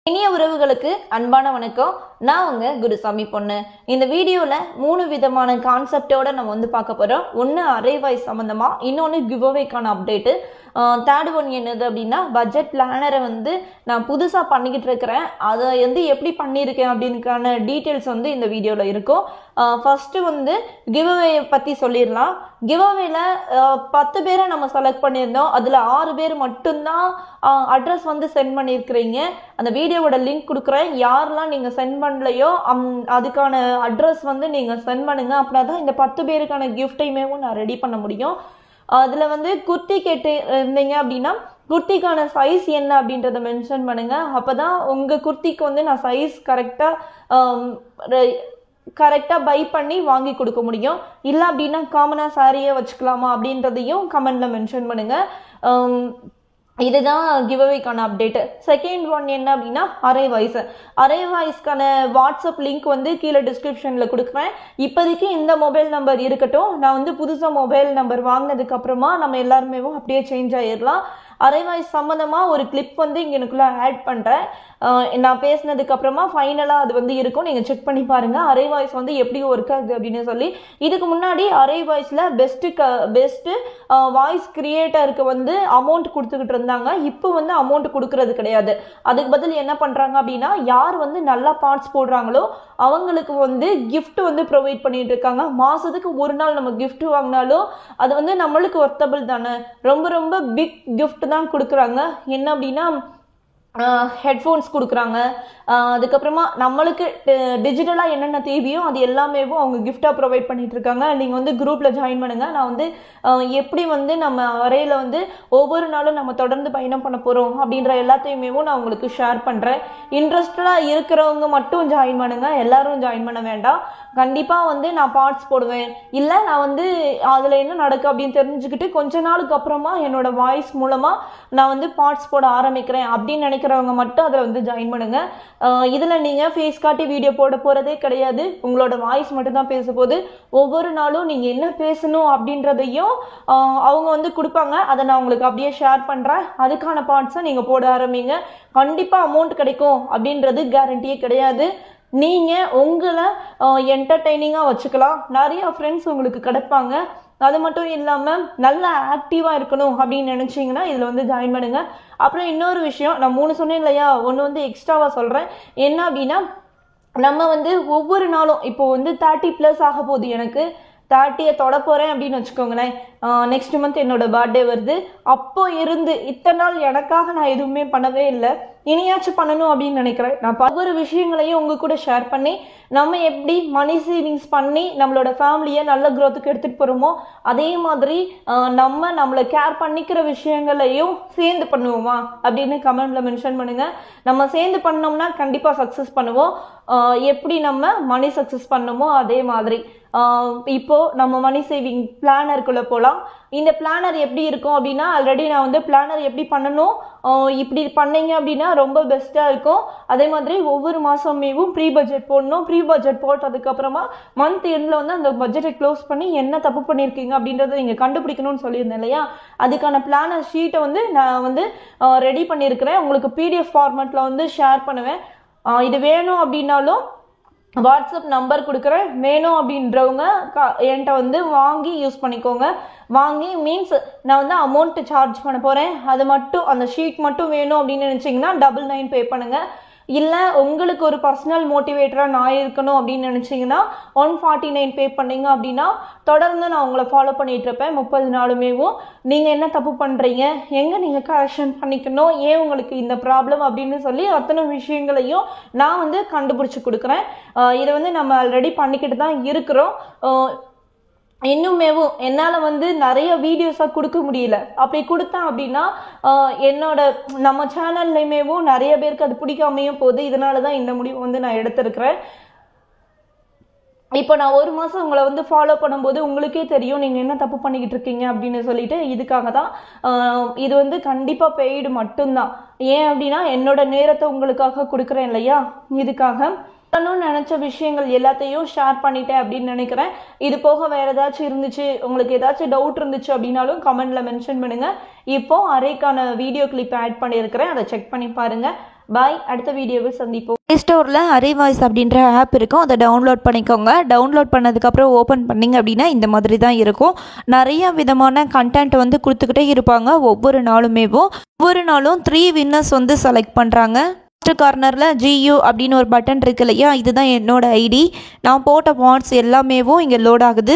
இனிய உறவுகளுக்கு அன்பான வணக்கம். நான் உங்க குருசாமி பொண்ணு. இந்த வீடியோல 3 விதமான கான்செப்டோட நம்ம பார்க்க போறோம். ஒன்று அரைவாய் சம்பந்தமா, இன்னொன்று கிவ்அவேக்கான அப்டேட்டு, தேர்ட் ஒன் என்னது அப்படின்னா பட்ஜெட் பிளானரை நான் புதுசாக பண்ணிக்கிட்டு இருக்கிறேன். அதை எப்படி பண்ணியிருக்கேன் அப்படின்னுக்கான டீட்டெயில்ஸ் இந்த வீடியோவில் இருக்கும். ஃபஸ்ட்டு கிவ்அவே பற்றி சொல்லிடலாம். கிவ்அவேல 10 பேரை நம்ம செலக்ட் பண்ணியிருந்தோம். அதில் 6 பேர் மட்டும்தான் அட்ரஸ் சென்ட் பண்ணியிருக்கிறீங்க. அந்த வீடியோவோட லிங்க் கொடுக்குறேன். யாரெல்லாம் நீங்கள் சென்ட் பண்ணலையோ அதுக்கான அட்ரஸ் நீங்கள் சென்ட் பண்ணுங்க. அப்படின்னா தான் இந்த 10 பேருக்கான கிஃப்டையுமே நான் ரெடி பண்ண முடியும். அதில் குர்த்தி கேட்டு இருந்தீங்க அப்படின்னா குர்த்திக்கான சைஸ் என்ன அப்படின்றத மென்ஷன் பண்ணுங்க. அப்போ தான் உங்கள் குர்த்திக்கு நான் சைஸ் கரெக்டாக பை பண்ணி வாங்கி கொடுக்க முடியும். இல்லை அப்படின்னா காமனாக சாரியே வச்சுக்கலாமா அப்படின்றதையும் கமெண்டில் மென்ஷன் பண்ணுங்கள். இதுதான் கிவ்அவேக்கான அப்டேட்டு. செகண்ட் ஒன் என்ன அப்படின்னா அரைவாய்ஸ்க்கான வாட்ஸ்அப் லிங்க் கீழே டிஸ்கிரிப்ஷனில் கொடுக்குறேன். இப்போதைக்கு இந்த மொபைல் நம்பர் இருக்கட்டும். நான் புதுசாக மொபைல் நம்பர் வாங்கினதுக்கு அப்புறமா நம்ம எல்லாருமே அப்படியே சேஞ்ச் ஆகிடலாம். அரைவாய்ஸ் சம்மந்தமாக ஒரு கிளிப் இங்கே எனக்குள்ளே ஆட் பண்ணுறேன். நான் பேசினதுக்கு அப்புறமா ஃபைனலாக அது இருக்கும். நீங்கள் செக் பண்ணி பாருங்கள் அரைவாய்ஸ் எப்படி ஒர்க் ஆகுது அப்படின்னு சொல்லி. இதுக்கு முன்னாடி அரைவாய்ஸில் பெஸ்ட்டு வாய்ஸ் கிரியேட்டருக்கு அமௌண்ட் கொடுத்துக்கிட்டு இருந்தாங்க. இப்போ அமௌண்ட் கொடுக்கறது கிடையாது. அதுக்கு பதில் என்ன பண்ணுறாங்க அப்படின்னா யார் நல்லா பார்ட்ஸ் போடுறாங்களோ அவங்களுக்கு கிஃப்ட் ப்ரொவைட் பண்ணிட்டு இருக்காங்க. மாதத்துக்கு ஒரு நாள் நம்ம கிஃப்ட் வாங்கினாலும் அது நம்மளுக்கு ஒர்த்தபிள் தானே. ரொம்ப ரொம்ப பிக் கிஃப்ட் தான் கொடுக்குறாங்க. என்ன அப்படின்னா ஹெட்ஃபோன்ஸ் கொடுக்குறாங்க. அதுக்கப்புறமா நம்மளுக்கு டிஜிட்டலாக என்னென்ன தேவையோ அது எல்லாமே அவங்க கிஃப்டாக ப்ரொவைட் பண்ணிட்டு இருக்காங்க. நீங்கள் குரூப்பில் ஜாயின் பண்ணுங்கள். நான் எப்படி நம்ம அறையில் ஒவ்வொரு நாளும் நம்ம தொடர்ந்து பயணம் பண்ண போகிறோம் அப்படின்ற எல்லாத்தையுமே நான் உங்களுக்கு ஷேர் பண்ணுறேன். இன்ட்ரெஸ்டடாக இருக்கிறவங்க மட்டும் ஜாயின் பண்ணுங்கள். எல்லாரும் ஜாயின் பண்ண வேண்டாம். கண்டிப்பாக நான் பார்ட்ஸ் போடுவேன். இல்லை நான் அதில் என்ன நடக்கும் அப்படின்னு தெரிஞ்சுக்கிட்டு கொஞ்ச நாளுக்கு அப்புறமா என்னோட வாய்ஸ் மூலமாக நான் பார்ட்ஸ் போட ஆரம்பிக்கிறேன் அப்படின்னு நினைக்கிறவங்க மட்டும் அதில் ஜாயின் பண்ணுங்க. இதில் நீங்கள் ஃபேஸ் காட்டி வீடியோ போட போகிறதே கிடையாது. உங்களோட வாய்ஸ் மட்டும்தான் பேச போகுது. ஒவ்வொரு நாளும் நீங்கள் என்ன பேசணும் அப்படின்றதையும் அவங்க கொடுப்பாங்க. அதை நான் உங்களுக்கு அப்படியே ஷேர் பண்ணுறேன். அதுக்கான பார்ட்ஸை நீங்கள் போட ஆரம்பிங்க. கண்டிப்பாக அமௌண்ட் கிடைக்கும் அப்படின்றது கேரண்டியே கிடையாது. நீங்கள் உங்களை என்டர்டெய்னிங்காக வச்சுக்கலாம். நிறைய ஃப்ரெண்ட்ஸ் உங்களுக்கு கிடைப்பாங்க. அது மட்டும் இல்லாமல் நல்லா ஆக்டிவாக இருக்கணும் அப்படின்னு நினச்சிங்கன்னா இதில் ஜாயின் பண்ணுங்கள். அப்புறம் இன்னொரு விஷயம், நான் 3 சொன்னேன் இல்லையா, ஒன்று எக்ஸ்ட்ராவாக சொல்கிறேன். என்ன அப்படின்னா நம்ம ஒவ்வொரு நாளும் இப்போ 30+ ஆக போகுது. எனக்கு 30 தொட போகிறேன் அப்படின்னு வச்சுக்கோங்களேன். நெக்ஸ்ட் மந்த் என்னோட பர்த்டே வருது. அப்போ இருந்து இத்தனை நாள் எனக்காக நான் எதுவுமே பண்ணவே இல்லை. இனியாச்சும் பண்ணணும் அப்படின்னு நினைக்கிறேன். நான் ஒவ்வொரு விஷயங்களையும் உங்கள் கூட ஷேர் பண்ணி நம்ம எப்படி மணி சேவிங்ஸ் பண்ணி நம்மளோட ஃபேமிலியை நல்ல க்ரோத்துக்கு எடுத்துகிட்டு போகிறோமோ அதே மாதிரி நம்மளை கேர் பண்ணிக்கிற விஷயங்களையும் சேர்ந்து பண்ணுவோமா அப்படின்னு கமெண்ட்ல மென்ஷன் பண்ணுங்கள். நம்ம சேர்ந்து பண்ணோம்னா கண்டிப்பாக சக்ஸஸ் பண்ணுவோம். எப்படி நம்ம மணி சக்ஸஸ் பண்ணணுமோ அதே மாதிரி இப்போ நம்ம மணி சேவிங் பிளானருக்குள்ளே போகலாம். இந்த பிளானர் எப்படி இருக்கும் அப்படின்னா ஆல்ரெடி நான் பிளானர் எப்படி பண்ணணும் இப்படி பண்ணீங்க அப்படின்னா ரொம்ப பெஸ்ட்டாக இருக்கும். அதே மாதிரி ஒவ்வொரு மாதமேவும் ப்ரீ பட்ஜெட் போடணும். ப்ரீ பட்ஜெட் போட்டதுக்கப்புறமா மந்த் எண்டில் அந்த பட்ஜெட்டை க்ளோஸ் பண்ணி என்ன தப்பு பண்ணியிருக்கீங்க அப்படின்றத நீங்கள் கண்டுபிடிக்கணும்னு சொல்லியிருந்தேன் இல்லையா. அதுக்கான பிளானர் ஷீட்டை நான் ரெடி பண்ணியிருக்கிறேன். உங்களுக்கு PDF ஃபார்மேட்டில் ஷேர் பண்ணுவேன். இது வேணும் அப்படின்னாலும் வாட்ஸ்அப் நம்பர் கொடுக்குறேன். வேணும் அப்படின்றவங்க என்கிட்ட வாங்கி யூஸ் பண்ணிக்கோங்க. வாங்கி மீன்ஸ் நான் அமௌண்ட் சார்ஜ் பண்ண போகிறேன். அது மட்டும் அந்த ஷீட் மட்டும் வேணும் அப்படின்னு நினச்சிங்கன்னா 99 பே பண்ணுங்கள். இல்லை உங்களுக்கு ஒரு பர்சனல் மோட்டிவேட்டராக நான் இருக்கணும் அப்படின்னு நினச்சிங்கன்னா 149 பே பண்ணிங்க அப்படின்னா தொடர்ந்து நான் உங்களை ஃபாலோ பண்ணிகிட்டு இருப்பேன் 30 நாளுமேவும். நீங்கள் என்ன தப்பு பண்ணுறீங்க, எங்கே நீங்கள் கரெக்ஷன் பண்ணிக்கணும், ஏன் உங்களுக்கு இந்த ப்ராப்ளம் அப்படின்னு சொல்லி அத்தனை விஷயங்களையும் நான் கண்டுபிடிச்சி கொடுக்குறேன். இதை நம்ம ஆல்ரெடி பண்ணிக்கிட்டு தான் இருக்கிறோம். இன்னுமேவும் என்னால் நிறைய வீடியோஸாக கொடுக்க முடியல. அப்படி கொடுத்தேன் அப்படின்னா என்னோட நம்ம சேனல்லையுமேவும் நிறைய பேருக்கு அது பிடிக்காமையும் போகுது. இதனால தான் இந்த முடிவு நான் எடுத்திருக்கிறேன். இப்போ நான் 1 மாதம் உங்களை ஃபாலோ பண்ணும்போது உங்களுக்கே தெரியும் நீங்கள் என்ன தப்பு பண்ணிக்கிட்டு இருக்கீங்க அப்படின்னு சொல்லிட்டு. இதுக்காக தான் இது கண்டிப்பாக பெய்டு மட்டும்தான். ஏன் அப்படின்னா என்னோட நேரத்தை உங்களுக்காக கொடுக்குறேன் இல்லையா. இதுக்காக நினைச்ச விஷயங்கள் எல்லாத்தையும் ஷேர் பண்ணிட்டேன் அப்படின்னு நினைக்கிறேன். இது போக வேற ஏதாச்சும் இருந்துச்சு, உங்களுக்கு ஏதாச்சும் டவுட் இருந்துச்சு அப்படின்னாலும் கமெண்ட்ல மென்ஷன் பண்ணுங்க. இப்போ அரைக்கான வீடியோ கிளிப் ஆட் பண்ணியிருக்கிறேன், அதை செக் பண்ணி பாருங்க. பாய், அடுத்த வீடியோவில் சந்திப்போம். ப்ளே ஸ்டோரில் அரே வாய்ஸ் அப்படின்ற ஆப் இருக்கும், அதை டவுன்லோட் பண்ணிக்கோங்க. டவுன்லோட் பண்ணதுக்கப்புறம் ஓப்பன் பண்ணிங்க அப்படின்னா இந்த மாதிரி தான் இருக்கும். நிறைய விதமான கண்டென்ட் வந்து கொடுத்துக்கிட்டே இருப்பாங்க. ஒவ்வொரு நாளும் 3 வின்னர்ஸ் வந்து செலக்ட் பண்ணுறாங்க. ஃபஸ்ட்டு கார்னரில் GU அப்படின்னு ஒரு பட்டன் இருக்கு இல்லையா, இதுதான் என்னோட ஐடி. நான் போட்ட பார்ட்ஸ் எல்லாமேவும் இங்கே லோட் ஆகுது.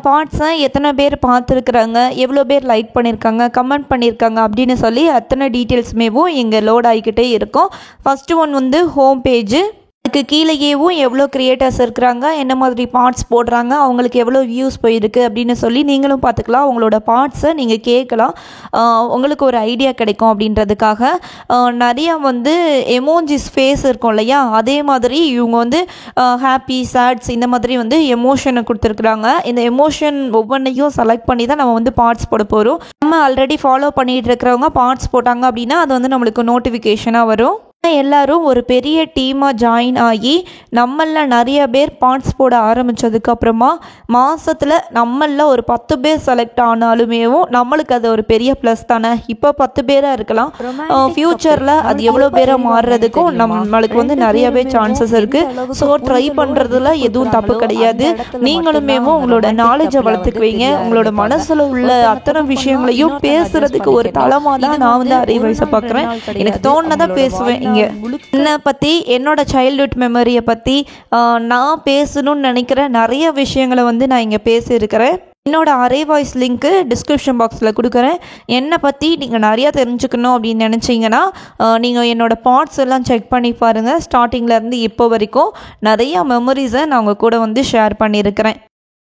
பார்ட்ஸை எத்தனை பேர் பார்த்துருக்குறாங்க, எவ்வளோ பேர் லைக் பண்ணியிருக்காங்க, கமெண்ட் பண்ணியிருக்காங்க அப்படின்னு சொல்லி அத்தனை டீட்டெயில்ஸுமேவும் இங்கே லோட் ஆகிக்கிட்டே இருக்கும். ஃபஸ்ட்டு ஒன் வந்து ஹோம் பேஜு. அதுக்கு கீழேயேவும் எவ்வளோ க்ரியேட்டர்ஸ் இருக்கிறாங்க, என்ன மாதிரி பார்ட்ஸ் போடுறாங்க, அவங்களுக்கு எவ்வளோ வியூஸ் போயிருக்கு அப்படின்னு சொல்லி நீங்களும் பார்த்துக்கலாம். உங்களோட பார்ட்ஸை நீங்கள் கேட்கலாம், உங்களுக்கு ஒரு ஐடியா கிடைக்கும் அப்படின்றதுக்காக. நிறையா வந்து எமோஜிஸ் ஃபேஸ் இருக்கும் இல்லையா, அதே மாதிரி இவங்க வந்து ஹாப்பி, சேட்ஸ் இந்த மாதிரி வந்து எமோஷனை கொடுத்துருக்குறாங்க. இந்த எமோஷன் ஒவ்வொன்றையும் செலக்ட் பண்ணி தான் நம்ம வந்து பார்ட்ஸ் போட போகிறோம். நம்ம ஆல்ரெடி ஃபாலோ பண்ணிகிட்டு இருக்கிறவங்க பார்ட்ஸ் போட்டாங்க அப்படின்னா அது வந்து நம்மளுக்கு நோட்டிஃபிகேஷனாக வரும். எல்லாரும் ஒரு பெரிய டீமாக ஜாயின் ஆகி நம்மளில் நிறைய பேர் பார்ட்ஸ் போட ஆரம்பித்ததுக்கப்புறமா மாதத்தில் நம்மளில் ஒரு 10 பேர் செலக்ட் ஆனாலுமேவும் நம்மளுக்கு அது ஒரு பெரிய ப்ளஸ் தானே. இப்போ 10 பேராக இருக்கலாம், ஃப்யூச்சரில் அது எவ்வளோ பேராக மாறுறதுக்கும் நம்மளுக்கு வந்து நிறையவே சான்சஸ் இருக்குது. ஸோ ட்ரை பண்ணுறதுல எதுவும் தப்பு கிடையாது. நீங்களுமேவும் உங்களோட நாலேஜை வளர்த்துக்குவீங்க. உங்களோட மனசில் உள்ள அத்தனை விஷயங்களையும் பேசுகிறதுக்கு ஒரு தளமாக தான் நான் வந்து அரே வாய்ஸை பார்க்குறேன். எனக்கு தோணுனதை பேசுவேன். என்னை பற்றி, என்னோட சைல்ட்ஹுட் மெமரியை பற்றி நான் பேசணும்னு நினைக்கிற நிறைய விஷயங்களை வந்து நான் இங்கே பேசியிருக்கிறேன். என்னோட அரே வாய்ஸ் லிங்க்கு டிஸ்கிரிப்ஷன் பாக்ஸில் கொடுக்குறேன். என்னை பற்றி நீங்கள் நிறையா தெரிஞ்சுக்கணும் அப்படின்னு நினச்சிங்கன்னா நீங்கள் என்னோடய பார்ட்ஸ் எல்லாம் செக் பண்ணி பாருங்கள். ஸ்டார்டிங்லேருந்து இப்போ வரைக்கும் நிறையா மெமரிஸை நான் உங்கள் கூட வந்து ஷேர் பண்ணியிருக்கிறேன்.